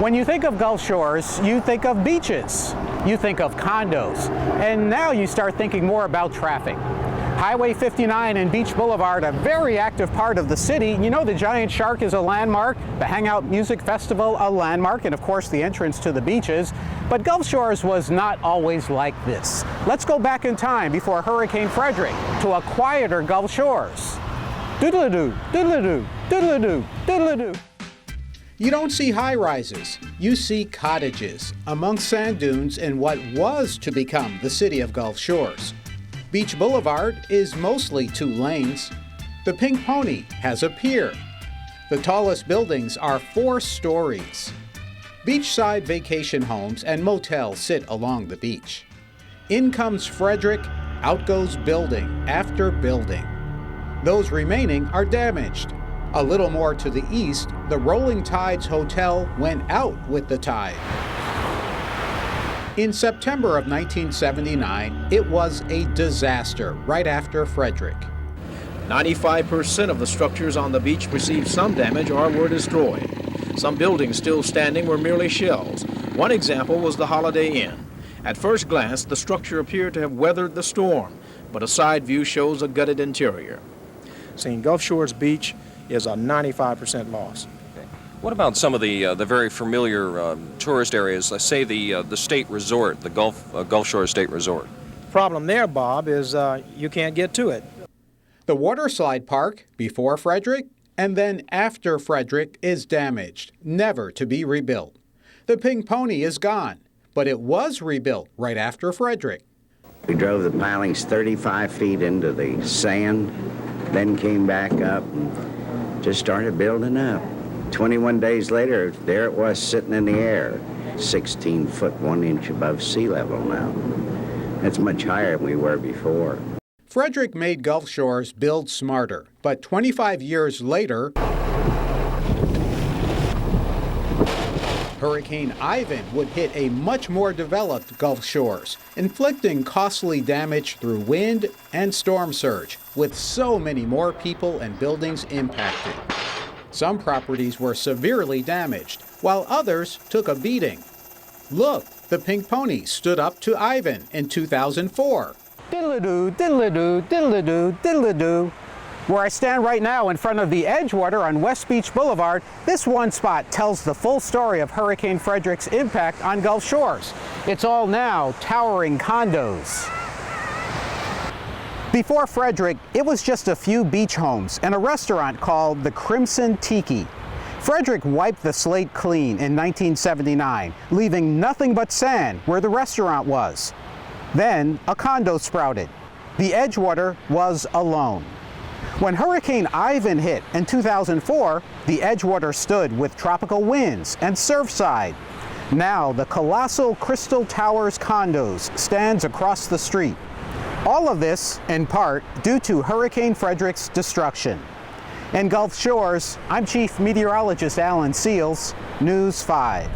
When you think of Gulf Shores, you think of beaches, you think of condos, and now you start thinking more about traffic. Highway 59 and Beach Boulevard, a very active part of the city. You know, the Giant Shark is a landmark, the Hangout Music Festival a landmark, and of course the entrance to the beaches. But Gulf Shores was not always like this. Let's go back in time before Hurricane Frederic to a quieter Gulf Shores. Doodle-doo, doodle-doo, doodle-doo, doodle-doo. You don't see high-rises, you see cottages amongst sand dunes in what was to become the city of Gulf Shores. Beach Boulevard is mostly 2 lanes. The Pink Pony has a pier. The tallest buildings are 4 stories. Beachside vacation homes and motels sit along the beach. In comes Frederic, out goes building after building. Those remaining are damaged. A little more to the east, the Rolling Tides Hotel went out with the tide. In September of 1979, it was a disaster right after Frederic. 95% of the structures on the beach received some damage or were destroyed. Some buildings still standing were merely shells. One example was the Holiday Inn. At first glance, the structure appeared to have weathered the storm, but a side view shows a gutted interior. Seeing Gulf Shores Beach is a 95% loss. What about some of the very familiar tourist areas, let's say the state resort, the Gulf Shore State Resort? Problem there, Bob, is you can't get to it. The waterslide park, before Frederic and then after Frederic, is damaged, never to be rebuilt. The Pink Pony is gone, but it was rebuilt right after Frederic. We drove the pilings 35 feet into the sand, then came back up and just started building up. 21 days later, there it was sitting in the air, 16 foot 1 inch above sea level now. That's much higher than we were before. Frederic made Gulf Shores build smarter, but 25 years later, Hurricane Ivan would hit a much more developed Gulf Shores, inflicting costly damage through wind and storm surge, with so many more people and buildings impacted. Some properties were severely damaged, while others took a beating. Look, the Pink Pony stood up to Ivan in 2004. Diddle-a-doo, diddle-a-doo, diddle-a-doo, diddle-a-doo. Where I stand right now in front of the Edgewater on West Beach Boulevard, this one spot tells the full story of Hurricane Frederic's impact on Gulf Shores. It's all now towering condos. Before Frederic, it was just a few beach homes and a restaurant called the Crimson Tiki. Frederic wiped the slate clean in 1979, leaving nothing but sand where the restaurant was. Then a condo sprouted. The Edgewater was alone. When Hurricane Ivan hit in 2004, the Edgewater stood with tropical winds and Surfside. Now the colossal Crystal Towers condos stands across the street. All of this, in part, due to Hurricane Frederic's destruction. In Gulf Shores, I'm Chief Meteorologist Alan Seals, News 5.